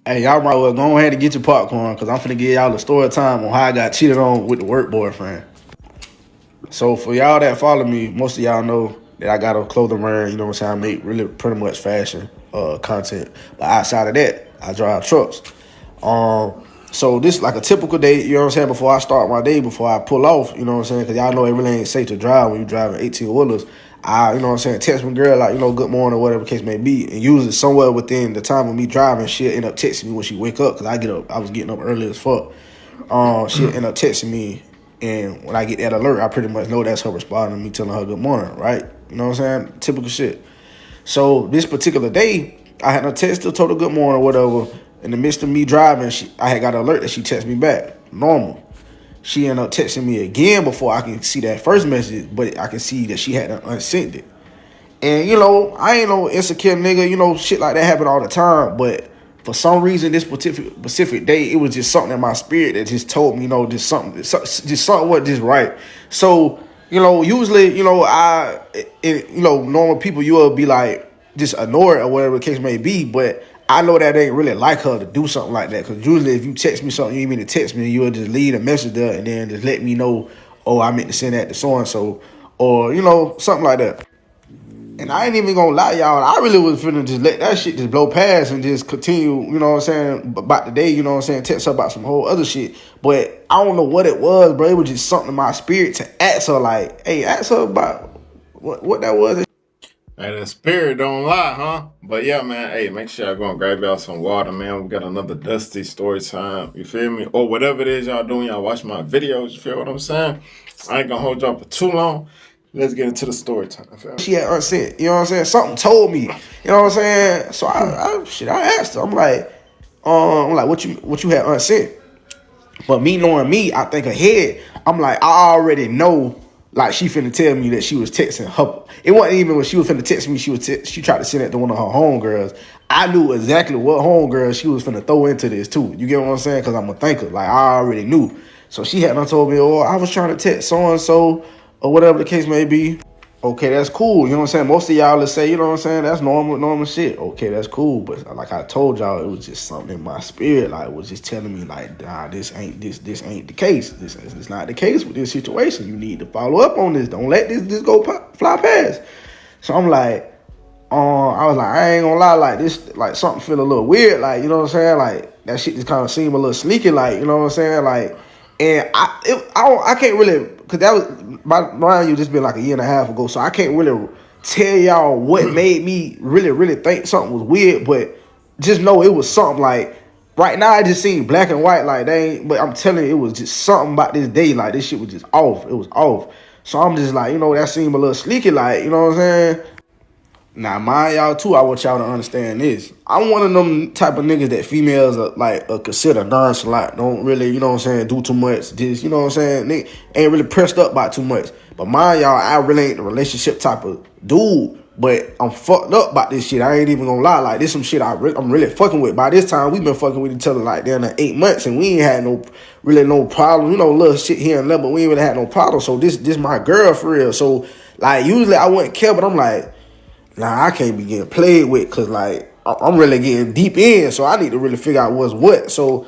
Hey, y'all might well go ahead and get your popcorn because I'm finna give y'all a story time on how I got cheated on with the work boyfriend. So for y'all that follow me, most of y'all know that I got a clothing brand, you know what I'm saying? I make really pretty much fashion content. But outside of that, I drive trucks. So this like a typical day, you know what I'm saying, before I start my day, before I pull off, you know what I'm saying? Cause y'all know it really ain't safe to drive when you driving 18 wheelers. I, you know what I'm saying, text my girl like, good morning or whatever the case may be. And usually somewhere within the time of me driving, she'll end up texting me when she wake up. Cause I was getting up early as fuck. She'll end up texting me, and when I get that alert, I pretty much know that's her responding to me telling her good morning, right? You know what I'm saying? Typical shit. So this particular day, I had a text to told her good morning or whatever. In the midst of me driving, I had got an alert that she texted me back. Normal. She ended up texting me again before I can see that first message, but I can see that she had unsent it. And, I ain't no insecure nigga, shit like that happen all the time. But for some reason, this specific day, it was just something in my spirit that just told me, just something wasn't just right. So, usually, normal people, you will be like, just ignore it or whatever the case may be. But I know that ain't really like her to do something like that. Because usually if you text me something, you mean to text me, you'll just leave a message there and then just let me know, oh, I meant to send that to so-and-so. Or, something like that. And I ain't even gonna lie, y'all. I really was finna just let that shit just blow past and just continue, you know what I'm saying, about the day, you know what I'm saying, text her about some whole other shit. But I don't know what it was, bro. It was just something in my spirit to ask her, like, hey, ask her about what that was. Hey, the spirit don't lie, huh? But yeah, man, hey, make sure y'all go and grab y'all some water, man. We got another dusty story time. You feel me? Or whatever it is y'all doing, y'all watch my videos. You feel what I'm saying? I ain't gonna hold y'all for too long. Let's get into the story time. She had unsent, you know what I'm saying? Something told me, you know what I'm saying? So I asked her. I'm like, what you had unsent? But me knowing me, I think ahead. I'm like, I already know. Like she finna tell me that she was texting her. It wasn't even when she was finna text me. She tried to send it to one of her homegirls. I knew exactly what homegirl she was finna throw into this too. You get what I'm saying? Because I'm a thinker. Like I already knew. So she hadn't told me, oh, I was trying to text so and so or whatever the case may be. Okay, that's cool. You know what I'm saying? Most of y'all will say, you know what I'm saying? That's normal shit. Okay, that's cool. But like I told y'all, it was just something in my spirit. Like it was just telling me, like, nah, this ain't the case. This is not the case with this situation. You need to follow up on this. Don't let this go fly past. So I'm like, I was like, I ain't gonna lie, like this, like something feel a little weird, like you know what I'm saying, like that shit just kind of seemed a little sneaky, like you know what I'm saying, like, and I can't really, cause that was mind you, just been like a year and a half ago, so I can't really tell y'all what made me really think something was weird, but just know it was something like. Right now, I just seen black and white, like they ain't, but I'm telling you, it was just something about this day, like this shit was just off. It was off. So I'm just like, that seemed a little sneaky, like, you know what I'm saying? Now, mind y'all too, I want y'all to understand this. I'm one of them type of niggas that females are consider nonchalant. Don't really, you know what I'm saying, do too much. Just, you know what I'm saying, they ain't really pressed up by too much. But mind y'all, I really ain't the relationship type of dude. But I'm fucked up about this shit. I ain't even gonna lie. Like, this some shit I'm really fucking with. By this time, we been fucking with each other like damn 8 months, and we ain't had no problem. Little shit here and there, but we ain't really had no problem. So this my girl for real. So like, usually I wouldn't care, but I'm like, nah, I can't be getting played with because, like, I'm really getting deep in, so I need to really figure out what's what. So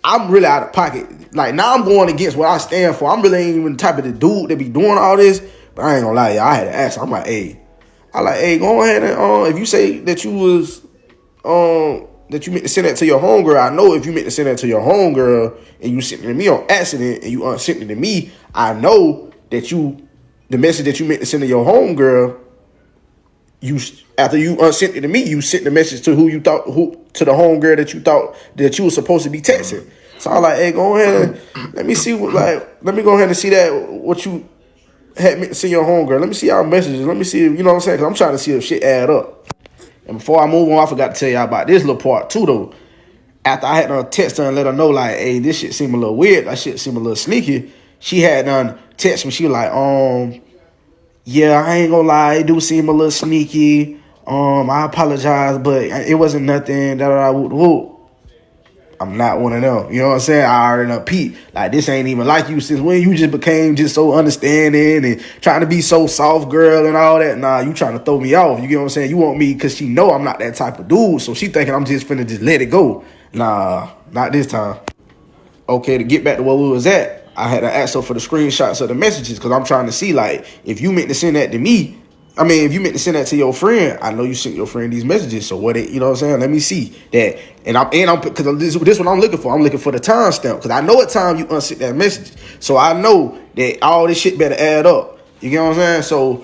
I'm really out of pocket. Like, now I'm going against what I stand for. I'm really ain't even the type of the dude that be doing all this, but I ain't gonna lie, y'all, I had to ask. I'm like, hey, go ahead and, if you say that you was, that you meant to send that to your homegirl, I know if you meant to send that to your homegirl and you sent it to me on accident and you unsent it to me, I know that the message that you meant to send to your homegirl, after you unsent it to me, you sent the message to to the homegirl that you thought that you were supposed to be texting. So I was like, hey, go ahead and let me see let me go ahead and see what you had meant to send your homegirl. Let me see y'all messages. Let me see, you know what I'm saying? Because I'm trying to see if shit add up. And before I move on, I forgot to tell y'all about this little part too, though. After I had to text her and let her know, like, hey, this shit seemed a little weird. That shit seemed a little sneaky. She had done text me. She was like, yeah, I ain't gonna lie, it do seem a little sneaky. I apologize, but it wasn't nothing. Whoop. I'm not one of them. You know what I'm saying? I already know Pete. Like, this ain't even like you since when you just became just so understanding and trying to be so soft girl and all that. Nah, you trying to throw me off. You get what I'm saying? You want me because she know I'm not that type of dude. So she thinking I'm just finna just let it go. Nah, not this time. Okay, to get back to where we was at, I had to ask her for the screenshots of the messages because I'm trying to see, like, if you meant to send that to me, I mean, if you meant to send that to your friend, I know you sent your friend these messages. So what it, you know what I'm saying? Let me see that. And I'm because this what I'm looking for. I'm looking for the timestamp because I know what time you unsent that message. So I know that all this shit better add up. You get what I'm saying? So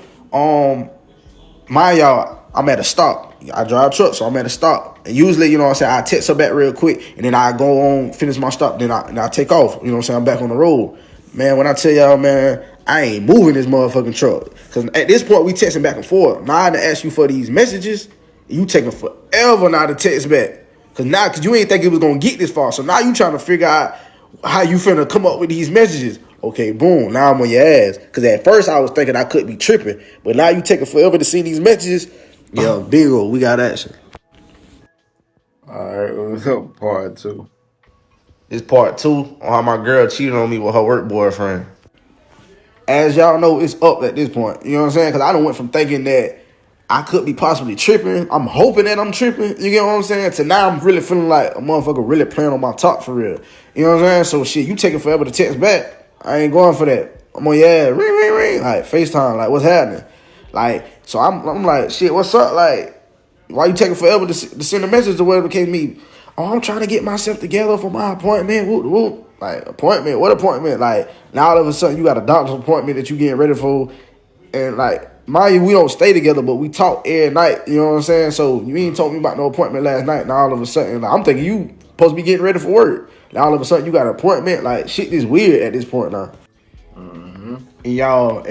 y'all, I'm at a stop. I drive truck, so I'm at a stop. And usually, you know what I'm saying, I text her back real quick, and then I go on, finish my stop, then I take off. You know what I'm saying? I'm back on the road. Man, when I tell y'all, man, I ain't moving this motherfucking truck. Because at this point, we texting back and forth. Now I had to ask you for these messages. You taking forever now to text back. Because you ain't think it was going to get this far. So now you trying to figure out how you finna come up with these messages. Okay, boom, now I'm on your ass. Because at first I was thinking I couldn't be tripping. But now you taking forever to see these messages. Yo, bingo, we got action. All right, let's go part 2. This part 2 on how my girl cheated on me with her work boyfriend. As y'all know, it's up at this point. You know what I'm saying? Because I done went from thinking that I could be possibly tripping. I'm hoping that I'm tripping. You get what I'm saying? To now I'm really feeling like a motherfucker really playing on my top for real. You know what I'm saying? So shit, you taking forever to text back. I ain't going for that. I'm on your ass. Ring, ring, ring. Like, FaceTime. Like, what's happening? Like, so I'm like, shit, what's up? Like, why you taking forever to send a message or whatever the case may be? Oh, I'm trying to get myself together for my appointment. Whoop, whoop. Like, appointment? What appointment? Like, now all of a sudden you got a doctor's appointment that you getting ready for. And, like, mind you, we don't stay together, but we talk every night. You know what I'm saying? So, you ain't told me about no appointment last night. Now, all of a sudden, like, I'm thinking you supposed to be getting ready for work. Now, all of a sudden, you got an appointment. Like, shit is weird at this point now. Mm-hmm. And, y'all,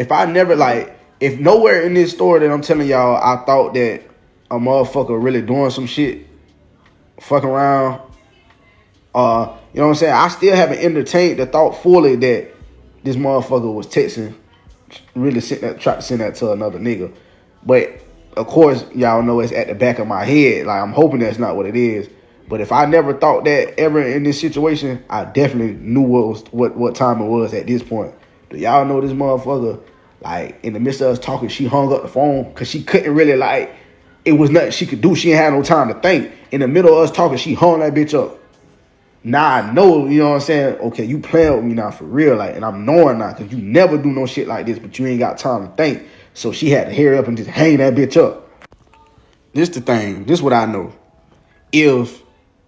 if nowhere in this story that I'm telling y'all, I thought that a motherfucker really doing some shit, fucking around, you know what I'm saying? I still haven't entertained the thought fully that this motherfucker was texting, really trying to send that to another nigga. But of course, y'all know it's at the back of my head. Like, I'm hoping that's not what it is. But if I never thought that ever in this situation, I definitely knew what time it was at this point. Do y'all know this motherfucker? Like, in the midst of us talking, she hung up the phone because she couldn't really, like, it was nothing she could do. She ain't had no time to think. In the middle of us talking, she hung that bitch up. Now I know, you know what I'm saying? Okay, you playing with me now for real. Like, and I'm knowing now because you never do no shit like this, but you ain't got time to think. So she had to hurry up and just hang that bitch up. This the thing. This what I know. If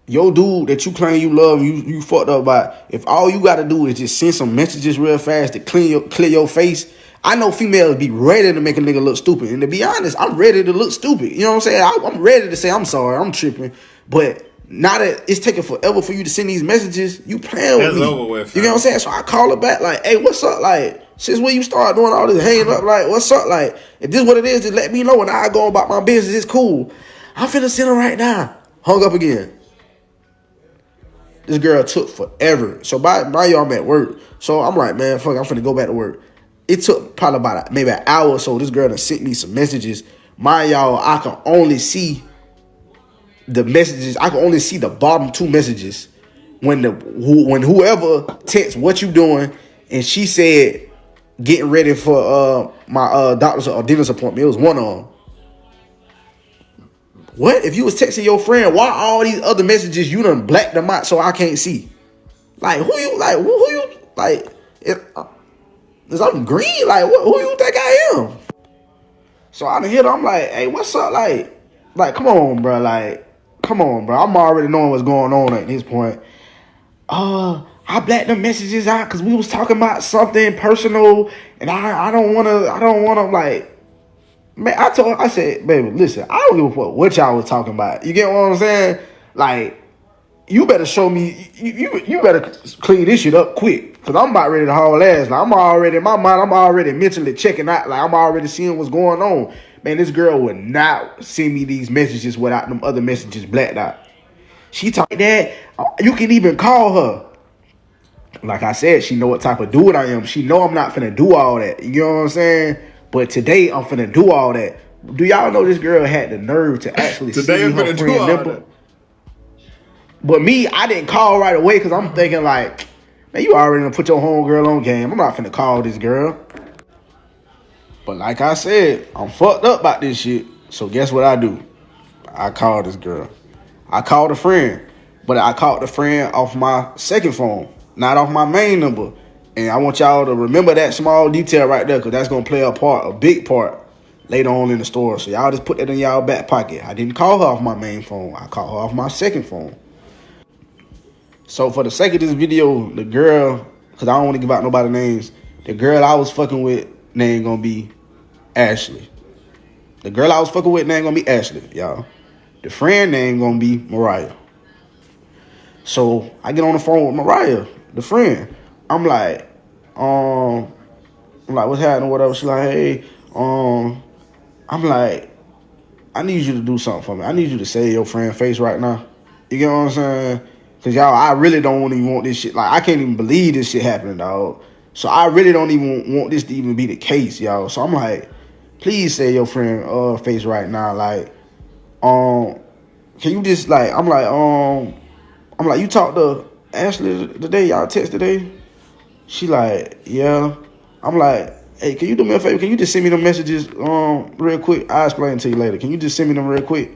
your dude that you claim you love, you fucked up by, if all you got to do is just send some messages real fast to clear your face, I know females be ready to make a nigga look stupid. And to be honest, I'm ready to look stupid. You know what I'm saying? I'm ready to say I'm sorry, I'm tripping. But now that it's taking forever for you to send these messages, you playing with me. Over with, you know what I'm saying? So I call her back like, hey, what's up? Like, since when you start doing all this hanging up, like, what's up? Like, if this is what it is, just let me know and I go about my business. It's cool. I'm finna send her right now. Hung up again. This girl took forever. So by y'all, I'm at work. So I'm like, man, fuck, I'm finna go back to work. It took probably about maybe an hour or so. This girl done sent me some messages. Mind y'all, I can only see the messages. I can only see the bottom 2 messages. When whoever texts what you doing, and she said getting ready for my doctor's or dentist appointment. It was one of them. What? If you was texting your friend, why all these other messages you done blacked them out so I can't see? Like, who you like? Is I'm green? Like, who you think I am? So I done hit her. I'm like, hey, what's up? Like, come on, bro. Like, come on, bro. I'm already knowing what's going on at this point. I blacked the messages out because we was talking about something personal, and I don't wanna like. Man, I said, baby, listen, I don't give a fuck what y'all was talking about. You get what I'm saying? Like, you better show me, you better clean this shit up quick. Because I'm about ready to haul ass. Like, I'm already, in my mind, I'm already mentally checking out. Like, I'm already seeing what's going on. Man, this girl would not send me these messages without them other messages blacked out. She talking that, you can even call her. Like I said, she know what type of dude I am. She know I'm not finna do all that. You know what I'm saying? But today, I'm finna do all that. Do y'all know this girl had the nerve to actually today see I'm her finna friend do all nipple? that. But me, I didn't call right away because I'm thinking like, man, you already done put your homegirl on game. I'm not finna call this girl. But like I said, I'm fucked up about this shit. So guess what I do? I call this girl. I called a friend. But I called the friend off my second phone, not off my main number. And I want y'all to remember that small detail right there, because that's going to play a big part later on in the story. So y'all just put that in y'all back pocket. I didn't call her off my main phone. I called her off my second phone. So for the sake of this video, the girl, because I don't want to give out nobody's names, the girl I was fucking with name going to be Ashley. The girl I was fucking with name going to be Ashley, y'all. The friend name going to be Mariah. So I get on the phone with Mariah, the friend. I'm like, what's happening, whatever. She's like, hey, I'm like, I need you to do something for me. I need you to save your friend face right now. You get what I'm saying? Because, y'all, I really don't even want this shit. Like, I can't even believe this shit happening, dog. So I really don't even want this to even be the case, y'all. So I'm like, please save your friend face right now. Like, can you just, like, I'm like, you talked to Ashley today? Y'all text today? She like, yeah. I'm like, hey, can you do me a favor? Can you just send me the messages real quick? I'll explain it to you later. Can you just send me them real quick?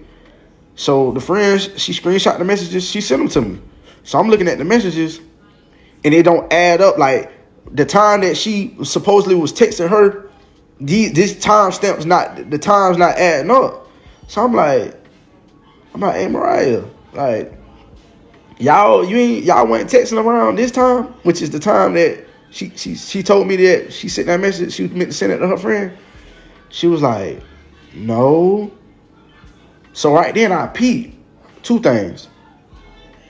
So the friend, she screenshot the messages. She sent them to me. So I'm looking at the messages, and it don't add up. Like, the time that she supposedly was texting her, this timestamp's not, the time's not adding up. So I'm like, hey, Mariah, like, y'all weren't texting around this time, which is the time that she told me that she sent that message. She was meant to send it to her friend. She was like, no. So right then I peeped two things.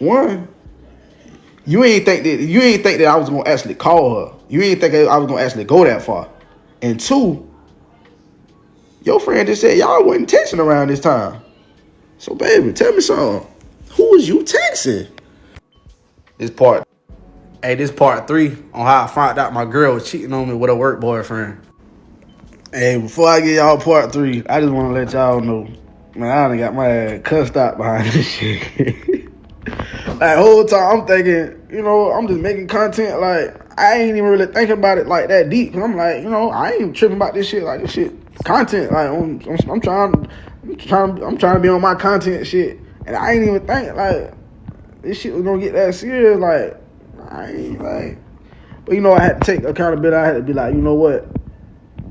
One, you ain't think that I was gonna actually call her. You ain't think I was gonna actually go that far. And two, your friend just said y'all wasn't texting around this time. So baby, tell me something. Who was you texting? This part 3 on how I found out my girl was cheating on me with a work boyfriend. Hey, before I get y'all part 3, I just want to let y'all know, man, I done got my ass cussed out behind this shit. Like, whole time I'm thinking, I'm just making content. Like, I ain't even really thinking about it like that deep. Cause I'm like, I ain't tripping about this shit. Like, this shit content. Like, I'm trying to be on my content shit, and I ain't even think like this shit was gonna get that serious. Like, I ain't like, but I had to take accountability. I had to be like, you know what?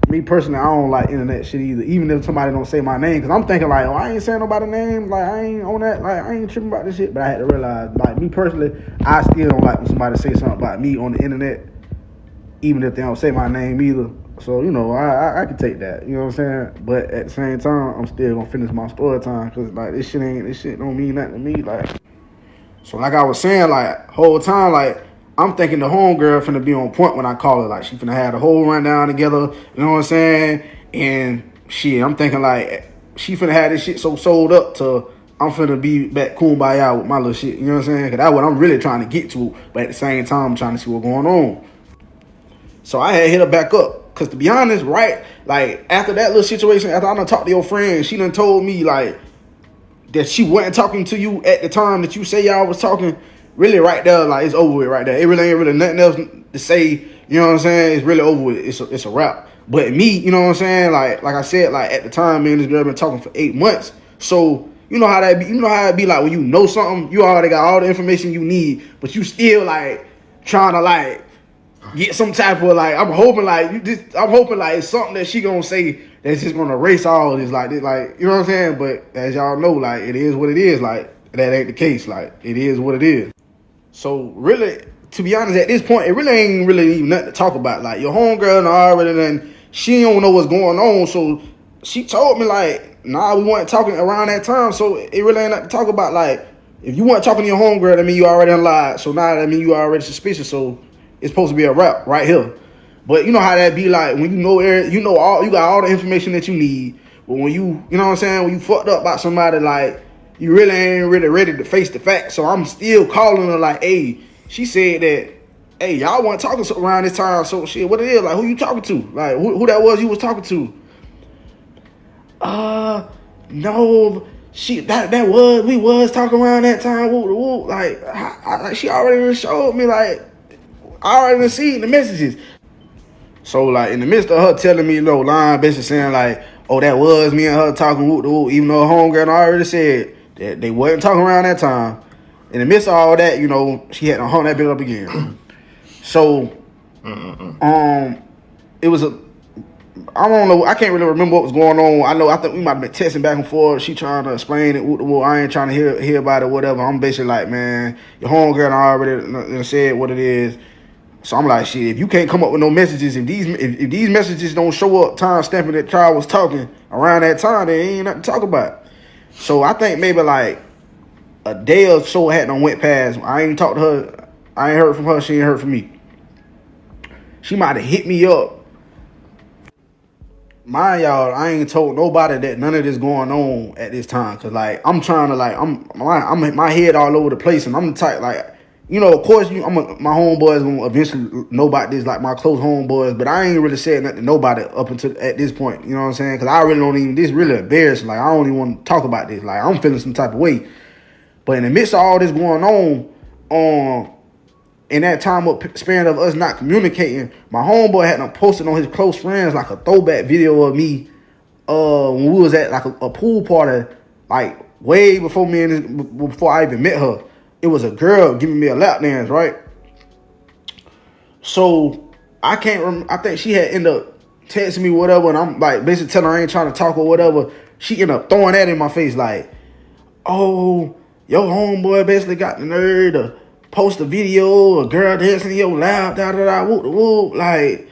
Me personally, I don't like internet shit either. Even if somebody don't say my name, because I'm thinking like, oh, I ain't saying nobody's name. Like, I ain't on that. Like, I ain't tripping about this shit. But I had to realize, like, me personally, I still don't like when somebody say something about me on the internet, even if they don't say my name either. So, I can take that. You know what I'm saying? But at the same time, I'm still gonna finish my story time, because like this shit don't mean nothing to me. Like, so like I was saying, like, whole time, like, I'm thinking the homegirl finna be on point when I call her. Like, she finna have the whole rundown together. You know what I'm saying? And shit, I'm thinking like she finna have this shit so sold up to I'm finna be back kumbaya with my little shit. You know what I'm saying? Because that's what I'm really trying to get to. But at the same time, I'm trying to see what's going on. So I had hit her back up. Because to be honest, right, like, after that little situation, after I done talked to your friend, she done told me, like, that she wasn't talking to you at the time that you say y'all was talking. Really, right there, like, it's over with right there. It really ain't really nothing else to say. You know what I'm saying? It's really over with. It's a wrap. But me, you know what I'm saying? Like I said, like, at the time, me and this girl been talking for 8 months. So you know how that be. You know how it be like when you know something, you already got all the information you need, but you still like trying to like get some type of like. I'm hoping like it's something that she gonna say that's just gonna erase all this, like this, like, you know what I'm saying? But as y'all know, like, it is what it is. Like, that ain't the case. Like, it is what it is. So really, to be honest, at this point, it really ain't really even nothing to talk about. Like, your homegirl and already then she don't know what's going on. So she told me like, nah, we weren't talking around that time. So it really ain't nothing to talk about. Like, if you weren't talking to your homegirl, that mean you already lied. So now that mean you already suspicious. So it's supposed to be a wrap right here. But you know how that be like when you got all the information that you need. But when you know what I'm saying, when you fucked up about somebody, like, you really ain't really ready to face the facts. So I'm still calling her like, hey, she said that, hey, y'all weren't talking around this time. So shit, what it is? Like, who you talking to? Like, who that was you was talking to? No. we was talking around that time. Whoop. Like she already showed me, like I already seen the messages. So like in the midst of her telling me, lying, basically saying like, oh, that was me and her talking whoop, even though her homegirl already said that they wasn't talking around that time. In the midst of all that, she had to hung that bit up again. So, it was I don't know. I can't really remember what was going on. I think we might have been texting back and forth. She trying to explain it. I ain't trying to hear about it, whatever. I'm basically like, man, your homegirl already said what it is. So I'm like, shit, if you can't come up with no messages, if these messages don't show up time stamping that child was talking around that time, there ain't nothing to talk about. So I think maybe like a day or so had done went past. I ain't talked to her. I ain't heard from her. She ain't heard from me. She might have hit me up. Mind y'all, I ain't told nobody that none of this going on at this time. Cause like I'm trying to like I'm my head all over the place, and I'm the type like, of course my homeboys gonna eventually know about this, like my close homeboys, but I ain't really said nothing to nobody up until at this point. You know what I'm saying? Cause I really don't even, this really embarrassing. Like I don't even want to talk about this. Like I'm feeling some type of way. But in the midst of all this going on, in that time of span of us not communicating, my homeboy had posted on his close friends like a throwback video of me when we was at like a pool party, like way before before I even met her. It was a girl giving me a lap dance, right? So I can't remember. I think she had ended up texting me whatever, and I'm like basically telling her I ain't trying to talk or whatever. She ended up throwing that in my face like, oh, your homeboy basically got the nerve to post a video, a girl dancing in your lap, whoop. Like,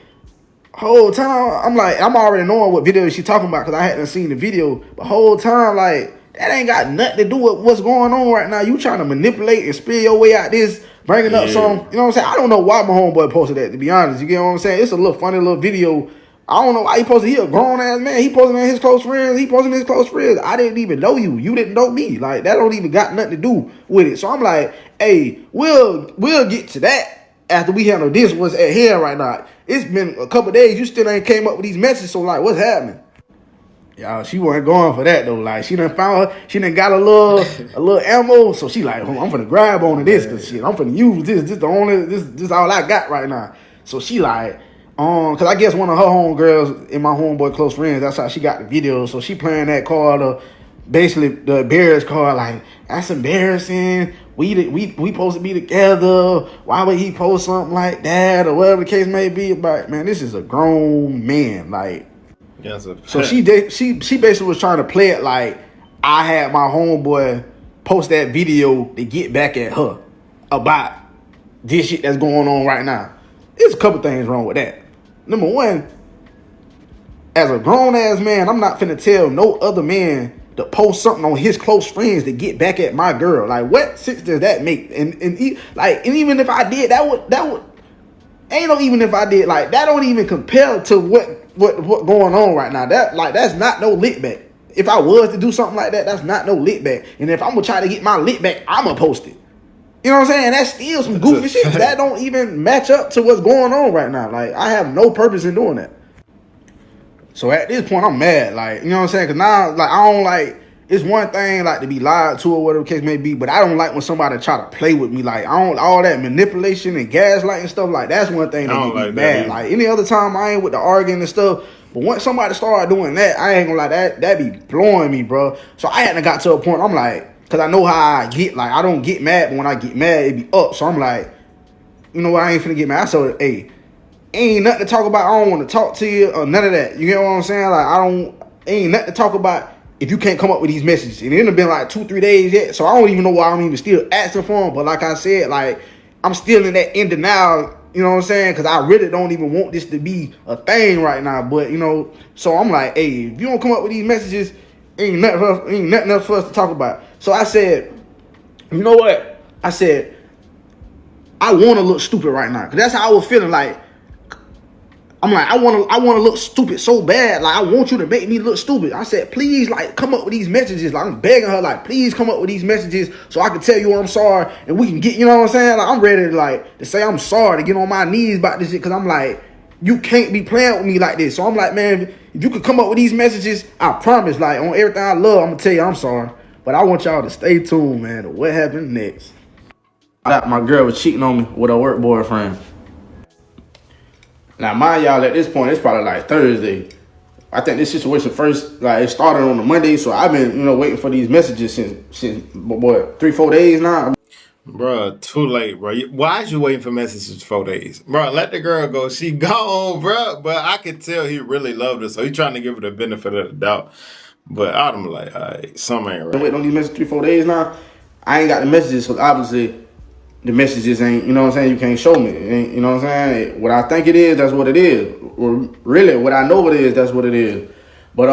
whole time, I'm like, I'm already knowing what video she talking about because I hadn't seen the video. But whole time, like, that ain't got nothing to do with what's going on right now. You trying to manipulate and spill your way out this, bringing up some, you know what I'm saying? I don't know why my homeboy posted that, to be honest. You get what I'm saying? It's a little funny little video. I don't know why he posted. He a grown ass man. He posting on his close friends. I didn't even know you. You didn't know me. Like that don't even got nothing to do with it. So I'm like, hey, we'll get to that after we handle this. What's at hand right now? It's been a couple days. You still ain't came up with these messages. So like, what's happening? Y'all, she wasn't going for that though. Like she done found her. She done got a little ammo. So she like, I'm finna grab onto this because shit, I'm finna use this. This all I got right now. So she like. Cause I guess one of her homegirls in my homeboy close friends, that's how she got the video. So she playing that card, basically the embarrassed card, like that's embarrassing. We supposed to be together. Why would he post something like that or whatever the case may be? But man, this is a grown man. Like, so she basically was trying to play it like I had my homeboy post that video to get back at her about this shit that's going on right now. There's a couple things wrong with that. Number one, as a grown-ass man, I'm not finna tell no other man to post something on his close friends to get back at my girl. Like, what sense does that make? And even if I did, that would ain't no even if I did, like, that don't even compare to what going on right now. That's not no lit back. If I was to do something like that, that's not no lit back. And if I'm gonna try to get my lit back, I'ma post it. You know what I'm saying? That's still some goofy shit. That don't even match up to what's going on right now. Like, I have no purpose in doing that. So at this point, I'm mad. Like, you know what I'm saying? Because now, like, I don't like, it's one thing, like, to be lied to or whatever the case may be, but I don't like when somebody try to play with me. Like, I don't, all that manipulation and gaslighting stuff, like, that's one thing that make me mad. Like, any other time, I ain't with the arguing and stuff. But once somebody start doing that, I ain't gonna lie, that be blowing me, bro. So I hadn't got to a point, I'm like, because I know how I get. Like, I don't get mad, but when I get mad, it be up. So I'm like, you know what, I ain't finna get mad. I said, hey, ain't nothing to talk about. I don't want to talk to you or none of that. You get what I'm saying? Like, ain't nothing to talk about if you can't come up with these messages. And it ain't been like 2-3 days yet. So I don't even know why I'm even still asking for them. But like I said, like, I'm still in that in denial. You know what I'm saying? Because I really don't even want this to be a thing right now. But, you know, so I'm like, hey, if you don't come up with these messages, ain't nothing else for us to talk about. So I said, you know what? I said, I want to look stupid right now. Because that's how I was feeling. Like, I'm like, I want to look stupid so bad. Like, I want you to make me look stupid. I said, please, like, come up with these messages. Like, I'm begging her, like, please come up with these messages so I can tell you I'm sorry and we can get, you know what I'm saying? Like, I'm ready to, like, to say I'm sorry, to get on my knees about this shit. Because I'm like, you can't be playing with me like this. So I'm like, man, if you could come up with these messages, I promise, like, on everything I love, I'm going to tell you I'm sorry. But I want y'all to stay tuned, man, to what happened next. My girl was cheating on me with her work boyfriend. Now, mind y'all, at this point, it's probably like Thursday. I think this situation first, like, it started on a Monday, so I've been, waiting for these messages since 3-4 days now. Bruh, too late, bro. Why is you waiting for messages for 4 days? Bruh, let the girl go. She gone, bruh. But I could tell he really loved her, so he trying to give her the benefit of the doubt. But I'm like, all right, something ain't right. I'm waiting on these messages 3-4 days now. I ain't got the messages, because obviously the messages ain't, you know what I'm saying, you can't show me. Ain't, you know what I'm saying? What I think it is, that's what it is. Or really, what I know it is, that's what it is. But,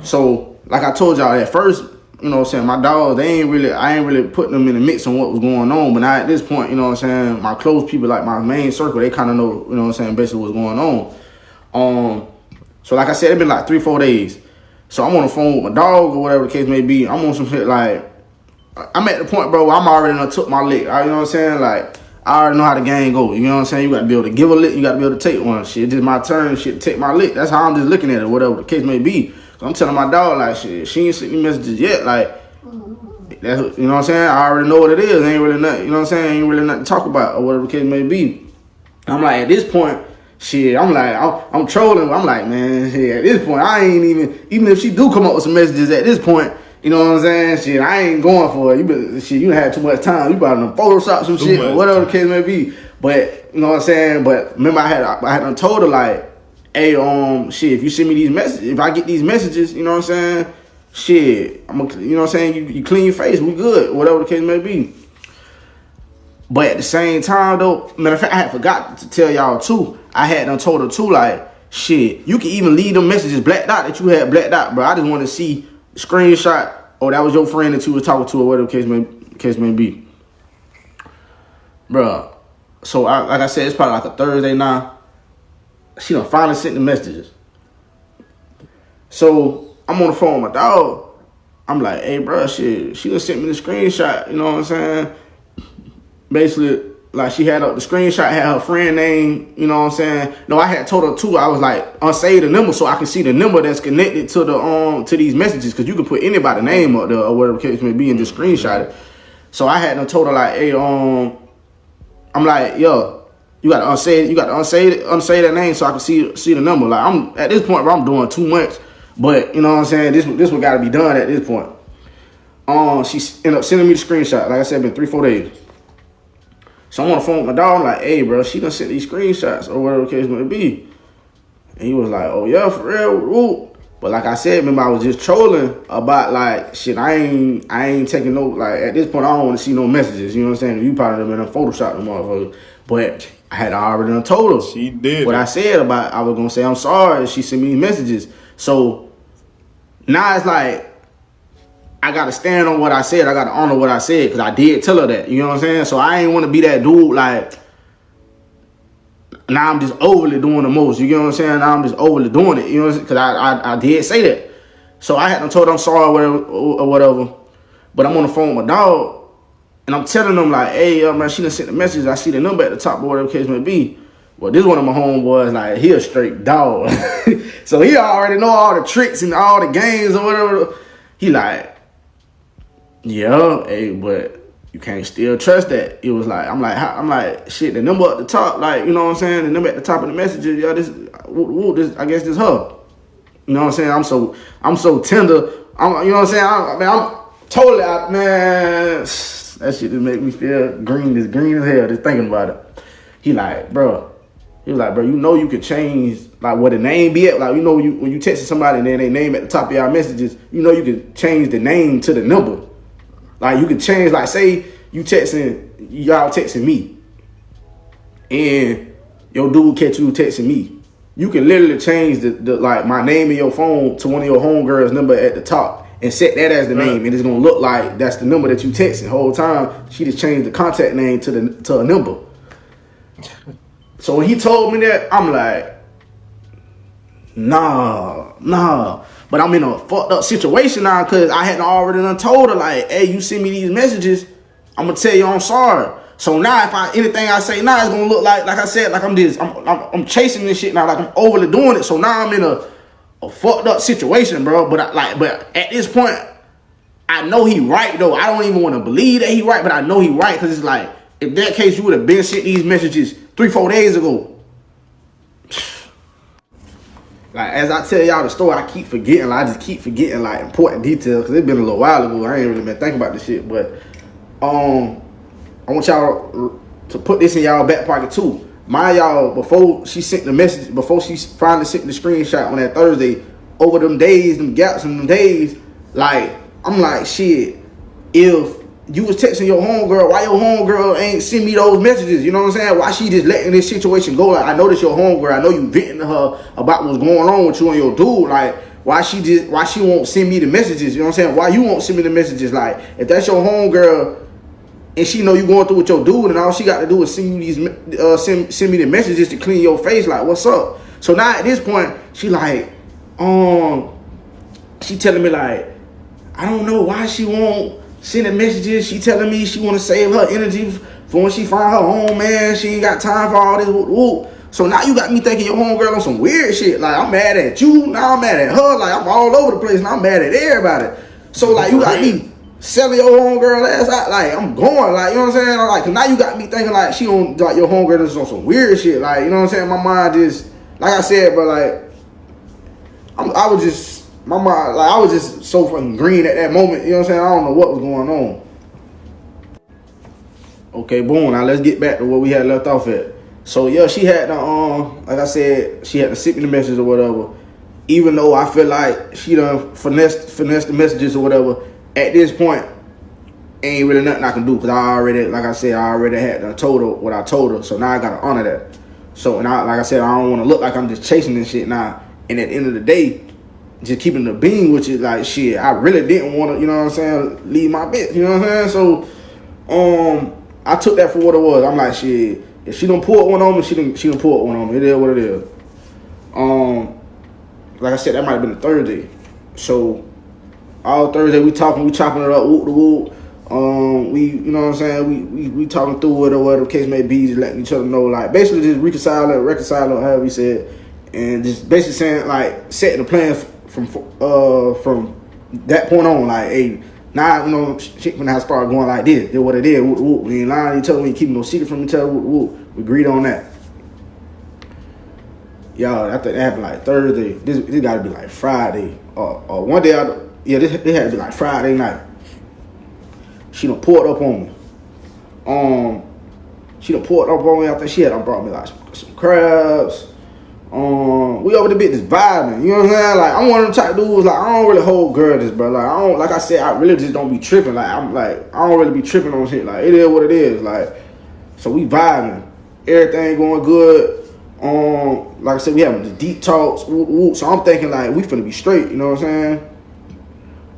so, like I told y'all at first, you know what I'm saying, my dogs, I ain't really putting them in the mix on what was going on. But now at this point, you know what I'm saying, my close people, like my main circle, they kind of know, you know what I'm saying, basically what's going on. So like I said, it's been like 3-4 days. So I'm on the phone with my dog or whatever the case may be. I'm on some shit like, I'm at the point, bro, where I'm already done took my lick. You know what I'm saying? Like, I already know how the game goes. You know what I'm saying? You got to be able to give a lick. You got to be able to take one. Shit, it's just my turn, shit, to take my lick. That's how I'm just looking at it, whatever the case may be. So I'm telling my dog, like, shit, she ain't sent me messages yet. Like, that's, you know what I'm saying? I already know what it is. Ain't really nothing, you know what I'm saying? Ain't really nothing to talk about or whatever the case may be. I'm like, at this point, shit, I'm like, I'm trolling. I'm like, man, shit, at this point, I ain't even if she do come up with some messages at this point, you know what I'm saying? Shit, I ain't going for it. You done had too much time. You about to Photoshop some shit or whatever the case may be. But, you know what I'm saying? But remember, I had told her, like, hey, shit, if you send me these messages, if I get these messages, you know what I'm saying? Shit, you know what I'm saying? You clean your face, we good, whatever the case may be. But at the same time, though, matter of fact, I had forgot to tell y'all, too. I had done told her, too, like, shit, you can even leave them messages blacked out that you had blacked out, bro. I just want to see the screenshot. Oh, that was your friend that you was talking to or whatever the case may be. Bro, so like I said, it's probably like a Thursday now. She done finally sent the messages. So I'm on the phone with my dog. I'm like, hey, bro, shit, she done sent me the screenshot, you know what I'm saying? Basically, like, she had the screenshot, had her friend name, you know what I'm saying? No, I had told her too, I was like, unsave the number so I can see the number that's connected to the to these messages, because you can put anybody's name up there or whatever the case may be and just screenshot it. So I had told her, like, hey, I'm like, yo, you gotta unsave that name so I can see the number. Like, I'm at this point, bro, I'm doing too much. But you know what I'm saying? This what gotta be done at this point. She ended up sending me the screenshot. Like I said, been 3-4 days. So I'm on the phone with my dog. I'm like, hey, bro, she done sent these screenshots or whatever the case may be. And he was like, oh, yeah, for real? Ooh. But like I said, remember, I was just trolling about, like, shit, I ain't taking no, like, at this point, I don't want to see no messages. You know what I'm saying? You probably done been on Photoshop the motherfucker. But I had already done told her. She did. What I said about, I was going to say, I'm sorry. She sent me messages. So now it's like, I got to stand on what I said. I got to honor what I said, because I did tell her that. You know what I'm saying? So I ain't want to be that dude, like, now I'm just overly doing the most. You get what I'm saying? Now I'm just overly doing it. You know what I'm saying? Because I did say that. So I hadn't told her I'm sorry or whatever. But I'm on the phone with my dog, and I'm telling them, like, hey, man, she done sent the message. I see the number at the top or whatever the case may be. Well, this one of my homeboys, like, he a straight dog. So he already know all the tricks and all the games or whatever. He like, yeah, hey, but you can't still trust that. It was like, I'm like, shit, the number at the top, like, you know what I'm saying? The number at the top of the messages, yeah, this, I guess this her. You know what I'm saying? I'm so tender. You know what I'm saying? I'm totally, man, that shit just make me feel green as hell just thinking about it. He was like, bro, you know you can change, like, where the name be at. Like, you know, when you texting somebody and then they name at the top of your messages, you know you can change the name to the number. Like, you can change, like, say y'all texting me, and your dude catch you texting me. You can literally change the like, my name in your phone to one of your homegirls' number at the top and set that as the name, and it's gonna look like that's the number that you texting the whole time. She just changed the contact name to a number. So when he told me that, I'm like, nah. But I'm in a fucked up situation now, because I had already done told her, like, hey, you send me these messages, I'm going to tell you I'm sorry. So now if anything I say now, it's going to look like I said, like I'm chasing this shit now, like I'm overly doing it. So now I'm in a fucked up situation, bro. But at this point, I know he right though. I don't even want to believe that he right, but I know he right because it's like, if that case, you would have been sent these messages 3-4 days ago. Like, as I tell y'all the story, I keep forgetting. Like, I just keep forgetting like important details because it's been a little while ago. I ain't really been thinking about this shit, but I want y'all to put this in y'all back pocket too. Mind y'all, before she sent the message, before she finally sent the screenshot on that Thursday, over them days, them gaps in them days, like, I'm like, shit, if you was texting your homegirl, why your homegirl ain't send me those messages? You know what I'm saying? Why she just letting this situation go? Like, I know this your homegirl. I know you venting to her about what's going on with you and your dude. Like, why she won't send me the messages? You know what I'm saying? Why you won't send me the messages? Like, if that's your homegirl and she know you going through with your dude and all she got to do is send you these, send me the messages to clean your face. Like, what's up? So now at this point, she like, she telling me like, I don't know why she won't sending messages. She telling me she want to save her energy for when she find her home, man. She ain't got time for all this. Whoop. So now you got me thinking your homegirl on some weird shit. Like, I'm mad at you. Now I'm mad at her. Like, I'm all over the place. Now I'm mad at everybody. So, like, you got me selling your homegirl ass out. Like, I'm going. Like, you know what I'm saying? Like, cause now you got me thinking, like, she on, like, your homegirl is on some weird shit. Like, you know what I'm saying? My mind just, like I said, but, like, I was just, my mind, like, I was just so fucking green at that moment. You know what I'm saying? I don't know what was going on. Okay, boom. Now let's get back to where we had left off at. So yeah, she had to, like I said, she had to send me the message or whatever. Even though I feel like she done finessed the messages or whatever. At this point, ain't really nothing I can do because I already, like I said, I already had done told her what I told her. So now I gotta honor that. So, and I, like I said, I don't want to look like I'm just chasing this shit now. And at the end of the day, just keeping the beam with you, like, shit, I really didn't want to, you know what I'm saying, leave my bitch, you know what I'm saying? So, I took that for what it was. I'm like, shit, if she done pull one on me, she done pull one on me. It is what it is. Like I said, that might have been a Thursday. So, all Thursday, we chopping it up, whoop the whoop. We, you know what I'm saying, we talking through it or whatever the case may be, just letting each other know, like, basically just reconcile it, however you said, and just basically saying, like, setting the plan from that point on, like, hey, now, you know, shit when I started going like this, did what it did, whoop, whoop. We ain't lying to each other, we ain't keeping no secret from each other, whoop, whoop. We agreed on that. Y'all, I think that happened like Thursday. This gotta be like Friday, or one day, this had to be like Friday night. She done poured up on me. She done poured up on me. I think she had brought me like some crabs. We over the bit just vibing. You know what I'm saying? Like, I'm one of them type dudes. Like, I don't really hold grudges, bro. Like, I don't. Like I said, I really just don't be tripping. Like, I don't really be tripping on shit. Like, it is what it is. Like, so we vibing. Everything going good. Like I said, we having the deep talks. So I'm thinking like we finna be straight. You know what I'm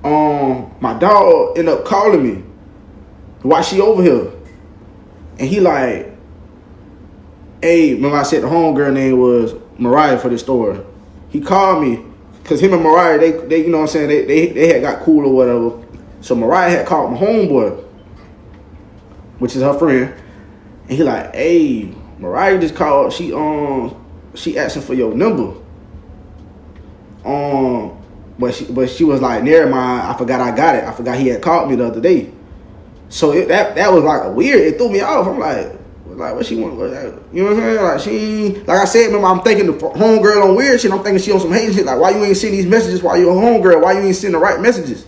saying? My dog ended up calling me. Why she over here? And he like, hey, remember I said the homegirl name was Mariah for this story. He called me because him and Mariah, they you know what I'm saying, they had got cool or whatever. So Mariah had called my homeboy, which is her friend, and he like, hey, Mariah just called. She asking for your number. But she was like, never mind. I forgot I got it. I forgot he had called me the other day. So that was like a weird. It threw me off. I'm like what she want? You know what I'm saying? Like she, like I said, remember I'm thinking the homegirl on weird shit. I'm thinking she on some hating shit. Like why you ain't sending these messages? Why you a homegirl? Why you ain't sending the right messages?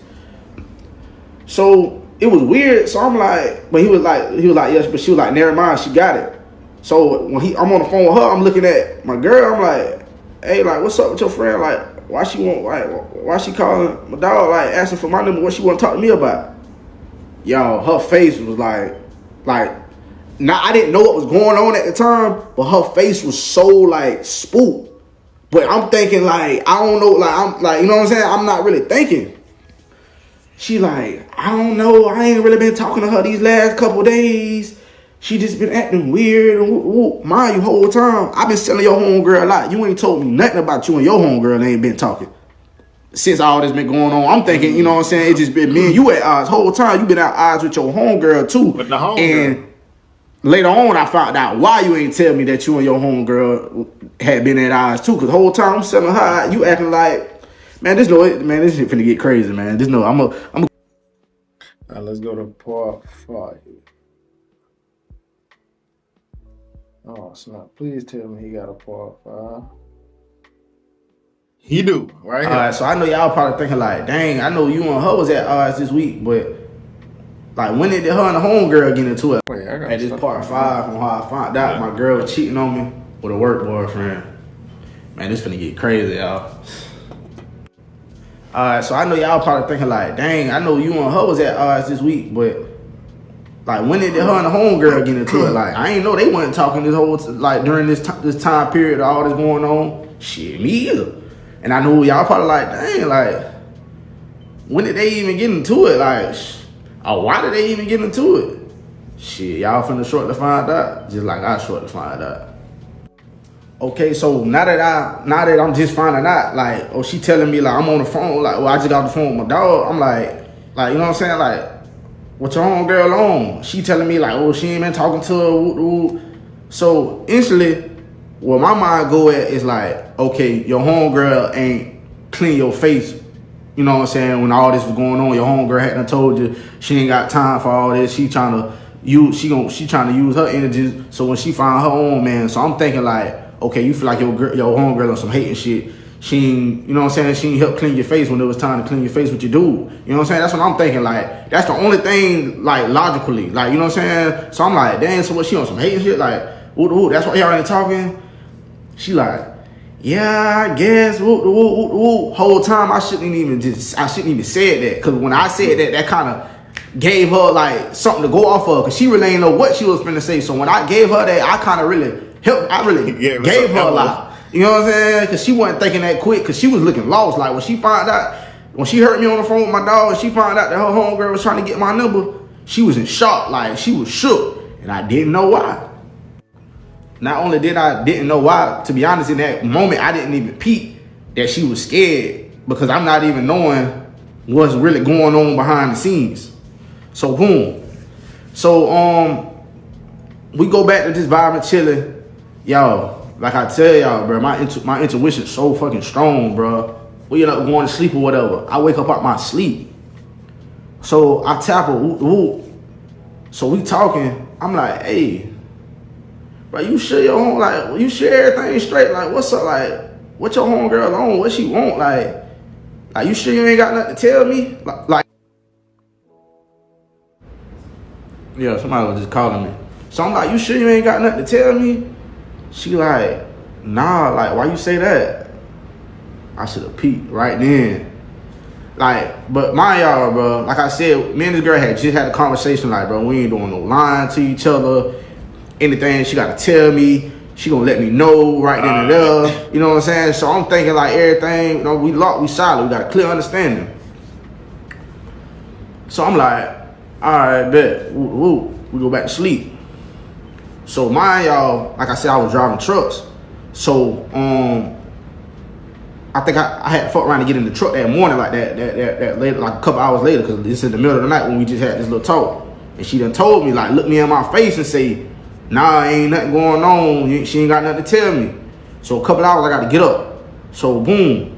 So it was weird. So I'm like, but he was like yes, but she was like, never mind. She got it. So when I'm on the phone with her, I'm looking at my girl. I'm like, hey, like what's up with your friend? Like why she calling my dog? Like asking for my number? What she want to talk to me about? Y'all, her face was like, now I didn't know what was going on at the time, but her face was so like spooked. But I'm thinking like, I don't know, like I'm like, you know what I'm saying? I'm not really thinking. She like, I don't know, I ain't really been talking to her these last couple days. She just been acting weird and mind you, whole time I've been selling your homegirl a lot. You ain't told me nothing about you and your homegirl ain't been talking. Since all this been going on, I'm thinking, you know what I'm saying, it just been me and you at odds. Whole time you been at odds with your homegirl too. With the homegirl. And later on I found out why you ain't tell me that you and your homegirl had been at odds too. Cause the whole time I'm selling her, you acting like, man, this shit finna get crazy, man. I'm All right, let's go to part 5. Oh, snap. Please tell me he got a part 5. He do, right here. So I know y'all probably thinking like, dang, I know you and her was at odds this week, but like when did her and the homegirl get into it? Wait, At this part 5 on how I found out my girl was cheating on me with a work boyfriend. Man, this finna get crazy, y'all. So I know y'all probably thinking like, dang, I know you and her was at odds this week, but like when did her and the homegirl get into it? Like I ain't know they wasn't talking this whole like during this time period, all this going on. Shit, me either. And I know y'all probably like, dang, like when did they even get into it? Like, why did they even get into it? Shit, y'all finna shortly find out, just like I shortly find out. Okay, so now that I'm just finding out, like, oh, she telling me like I'm on the phone, like, well, I just got the phone with my dog. I'm like, you know what I'm saying, like, what your homegirl on? She telling me like, oh, she ain't been talking to her. Woo. So instantly, where my mind go at is like, okay, your homegirl ain't clean your face. You know what I'm saying? When all this was going on, your homegirl hadn't told you she ain't got time for all this. She trying to use her energy. So when she find her own man, so I'm thinking like, okay, you feel like your homegirl on some hating shit. She ain't, you know what I'm saying? She ain't help clean your face when it was time to clean your face with your dude. You know what I'm saying? That's what I'm thinking. Like, that's the only thing, like, logically. Like, you know what I'm saying? So I'm like, dang, so what, she on some hating shit? Like, that's why y'all ain't talking? She like, yeah, I guess. Whole time I shouldn't even said that. Because when I said that, that kind of gave her, like, something to go off of. Because she really ain't know what she was finna say. So when I gave her that, I kind of really helped. I really gave her a lot. You know what I'm saying? Because she wasn't thinking that quick, because she was looking lost. Like, when she heard me on the phone with my dog, and she found out that her homegirl was trying to get my number, she was in shock. Like, she was shook. And I didn't know why. Not only didn't know why, to be honest, in that moment, I didn't even peep that she was scared, because I'm not even knowing what's really going on behind the scenes. So, boom. So, we go back to this vibe and chilling. Y'all. Like I tell y'all, bro, my intuition's so fucking strong, bro. We end up going to sleep or whatever. I wake up out my sleep. So I tap her, whoop. So we talking. I'm like, hey, bro, you sure you sure everything straight? Like, what's up? Like, what your homegirl on? What she want? Like, you sure you ain't got nothing to tell me? Like, yeah, somebody was just calling me. So I'm like, you sure you ain't got nothing to tell me? She like, nah, like, why you say that? I should have peeped right then. Like, but mind y'all, bro, like I said, me and this girl had just had a conversation, like, bro, we ain't doing no lying to each other. Anything she got to tell me, she gonna let me know right then and there. You know what I'm saying? So I'm thinking like everything, you know, we solid, we got a clear understanding. So I'm like, all right, bet, we go back to sleep. So mind y'all, like I said, I was driving trucks. So I think I had to fuck around to get in the truck that morning, like that later, like a couple hours later, because this is in the middle of the night when we just had this little talk. And she done told me, like, look me in my face and say, nah, ain't nothing going on. She ain't got nothing to tell me. So a couple hours I got to get up. So boom.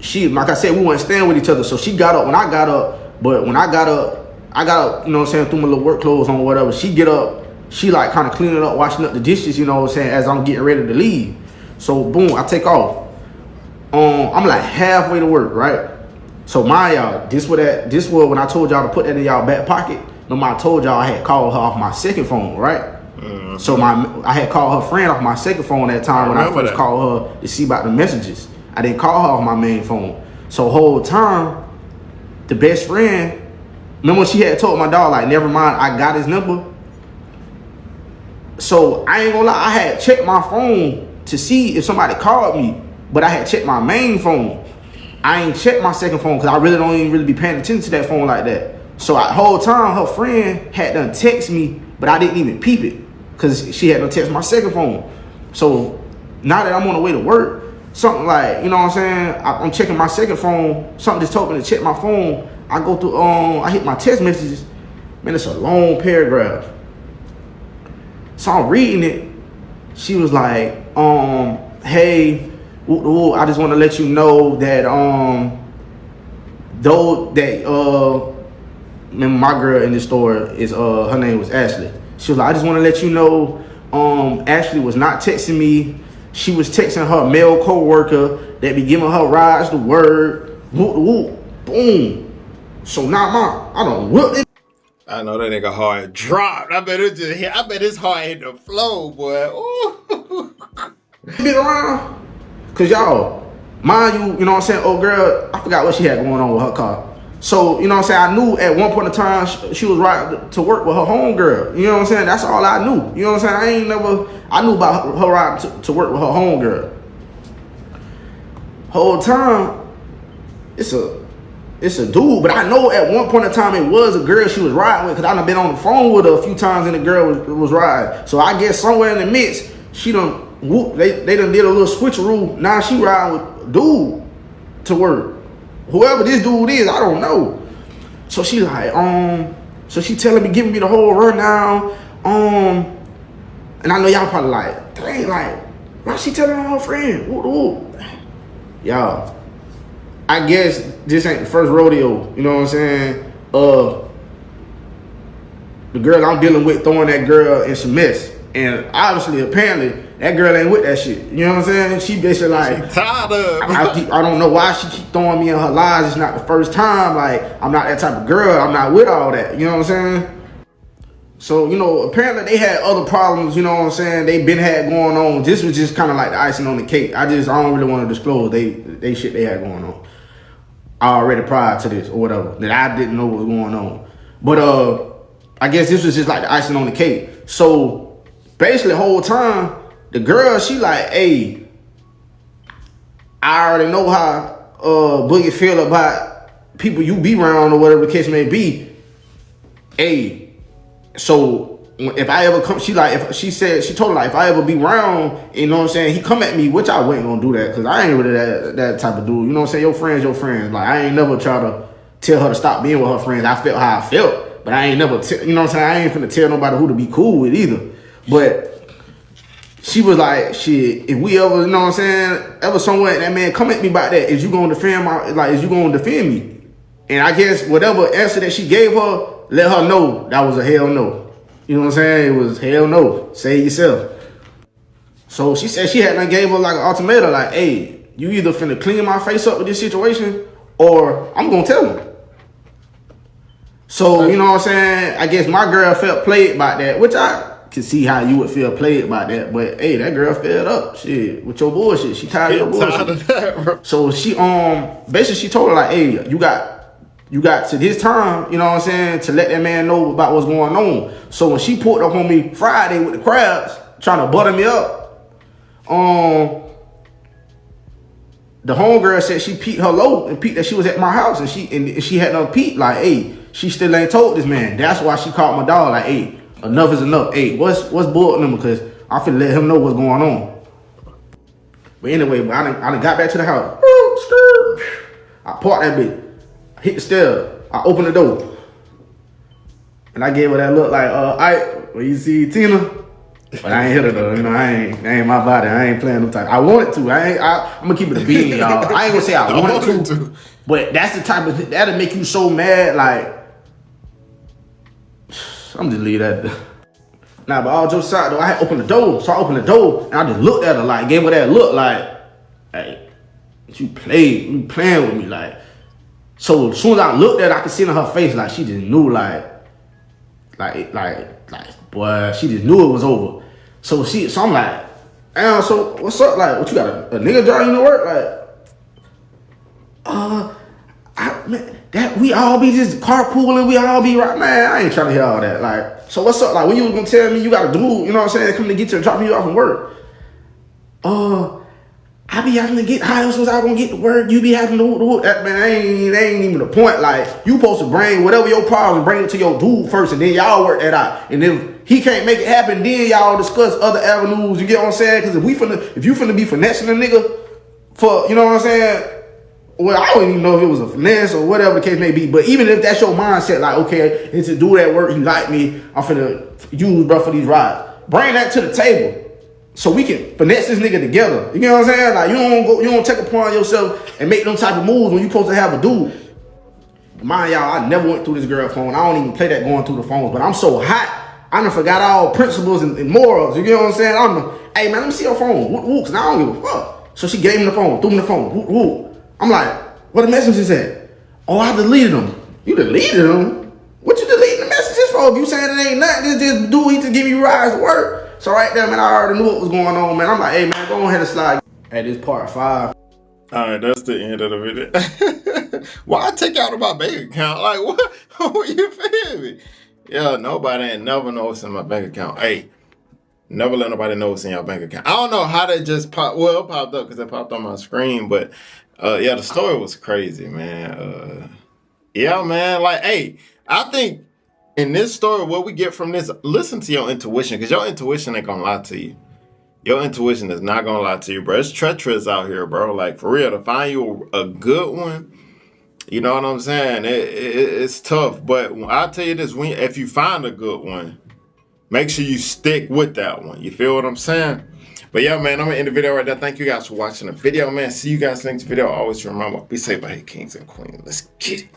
She, like I said, we weren't staying with each other. So she got up when I got up. But when I got up, you know what I'm saying, threw my little work clothes on or whatever. She get up, she like kind of cleaning up, washing up the dishes, you know what I'm saying, as I'm getting ready to leave. So boom, I take off. I'm like halfway to work, right? So y'all, this was when I told y'all to put that in y'all back pocket. Remember I told y'all I had called her off my second phone, right? Mm-hmm. So I had called her friend off my second phone that time when I first called her to see about the messages. I didn't call her off my main phone. So whole time, the best friend, remember when she had told my dog, like, never mind, I got his number? So I ain't gonna lie, I had checked my phone to see if somebody called me, but I had checked my main phone. I ain't checked my second phone because I really don't even really be paying attention to that phone like that. So the whole time, her friend had done text me, but I didn't even peep it because she had done text my second phone. So now that I'm on the way to work, something like, you know what I'm saying, I'm checking my second phone, something just told me to check my phone. I go through, I hit my text messages. Man, it's a long paragraph. So I'm reading it. She was like, hey, I just want to let you know that though that remember my girl in the store is her name was Ashley. She was like, I just want to let you know, Ashley was not texting me. She was texting her male co-worker that be giving her rides to work. Whoop, whoop, boom. So now I don't whip it. I know that nigga heart dropped. I bet his heart hit the floor, boy. Ooh. Bit around. Cause y'all, mind you, you know what I'm saying? Oh girl, I forgot what she had going on with her car. So, you know what I'm saying? I knew at one point in time she was riding to work with her homegirl. You know what I'm saying? That's all I knew. You know what I'm saying? I knew about her riding to work with her homegirl. Whole time, it's a dude, but I know at one point in time it was a girl she was riding with, because I done been on the phone with her a few times and the girl was riding. So I guess somewhere in the midst, she done whoop, they done did a little switcheroo. Now she riding with a dude to work. Whoever this dude is, I don't know. So she like, so she telling me, giving me the whole rundown. And I know y'all probably like, dang, like, why she telling on her friend? Whoop. Y'all, I guess this ain't the first rodeo, you know what I'm saying? The girl I'm dealing with throwing that girl in some mess. And obviously, apparently, that girl ain't with that shit. You know what I'm saying? She basically like, she tired of. I don't know why she keep throwing me in her lies. It's not the first time. Like, I'm not that type of girl. I'm not with all that. You know what I'm saying? So, you know, apparently they had other problems, you know what I'm saying, they been had going on. This was just kind of like the icing on the cake. I don't really want to disclose they shit they had going on already prior to this or whatever, that I didn't know what was going on. But I guess this was just like the icing on the cake. So basically the whole time, the girl, she like, hey, I already know how Boogie feel about people you be around or whatever the case may be. Hey, so if I ever come, she told her like, if I ever be around, you know what I'm saying, he come at me, which I wasn't gonna do that, because I ain't really that type of dude. You know what I'm saying? Your friends. Like, I ain't never try to tell her to stop being with her friends. I felt how I felt, but I ain't never, you know what I'm saying? I ain't finna tell nobody who to be cool with either. But she was like, shit, if we ever, you know what I'm saying, ever somewhere that man come at me about that, is you gonna defend me? And I guess whatever answer that she gave her, let her know that was a hell no. You know what I'm saying? It was hell no. Say it yourself. So she said she had done gave her like an ultimatum, like, hey, you either finna clean my face up with this situation, or I'm gonna tell him. So, you know what I'm saying? I guess my girl felt played by that, which I can see how you would feel played by that. But hey, that girl fed up, shit, with your bullshit. She tired of your bullshit. So she basically she told her like, hey, you got to this time, you know what I'm saying, to let that man know about what's going on. So when she pulled up on me Friday with the crabs, trying to butter me up, the homegirl said she peeped her low and peeped that she was at my house, and she had no peep, like, hey, she still ain't told this man. That's why she called my dog, like, hey, enough is enough. Hey, what's boiling him, because I finna let him know what's going on. But anyway, I done got back to the house. I parked that bitch. Hit the stair. I opened the door. And I gave her that look like, well, you see Tina? But I ain't hit her though. You know, that ain't my body. I ain't playing no type. I wanted to. I'm gonna keep it a bean, y'all. I ain't gonna say I wanted to. But that's the type of, that'll make you so mad, like, I'm just leave that. Nah, but all jokes aside though, I had opened the door. So I opened the door and I just looked at her, like, gave her that look like, hey, you playing with me, like. So as soon as I looked at her, I could see in her face, like, she just knew, like, boy, she just knew it was over. So I'm like, damn, so what's up? Like, what, you got a nigga driving you to work? Like, man, that we all be just carpooling, we all be right, man, I ain't trying to hear all that. Like, so what's up? Like, when you was gonna tell me you got a dude, you know what I'm saying, coming to get you and dropping you off from work? I be having to get high, so I gonna get to work. You be having to that, man. That ain't even the point. Like, you supposed to bring whatever your problem, bring it to your dude first, and then y'all work that out. And if he can't make it happen, then y'all discuss other avenues. You get what I'm saying? Because if you finna be finessing a nigga for, you know what I'm saying? Well, I don't even know if it was a finesse or whatever the case may be. But even if that's your mindset, like, okay, it's to do that work, he like me, I'm finna use bro for these rides. Bring that to the table. So we can finesse this nigga together. You know what I'm saying? Like, you don't take it upon yourself and make them type of moves when you supposed to have a dude. Mind y'all, I never went through this girl phone. I don't even play that going through the phones, but I'm so hot, I done forgot all principles and morals. You get what I'm saying? Hey man, let me see your phone. Whoop, and I don't give a fuck. So she gave me the phone, threw me the phone. Whoop. I'm like, what the messages said? Oh, I deleted them. You deleted them? What you deleting the messages for? If you saying it ain't nothing, just do it to give you rides to work. So right there, man, I already knew what was going on, man. I'm like, hey man, go ahead and slide. Hey, this part 5. All right, that's the end of the video. Why I take out of my bank account? Like, what? You feel me? Yeah, nobody ain't never knows in my bank account. Hey, never let nobody know what's in your bank account. I don't know how that just popped. Well, it popped up because it popped on my screen. But, yeah, the story was crazy, man. Yeah, man. Like, hey, I think in this story, what we get from this, listen to your intuition. Because your intuition ain't going to lie to you. Your intuition is not gonna lie to you, bro. It's treacherous out here, bro. Like, for real, to find you a good one, you know what I'm saying? It's tough. But I'll tell you this, if you find a good one, make sure you stick with that one. You feel what I'm saying? But yeah, man, I'm gonna end the video right there. Thank you guys for watching the video, man. See you guys next video. Always remember, be safe out here, kings and queens. Let's get it.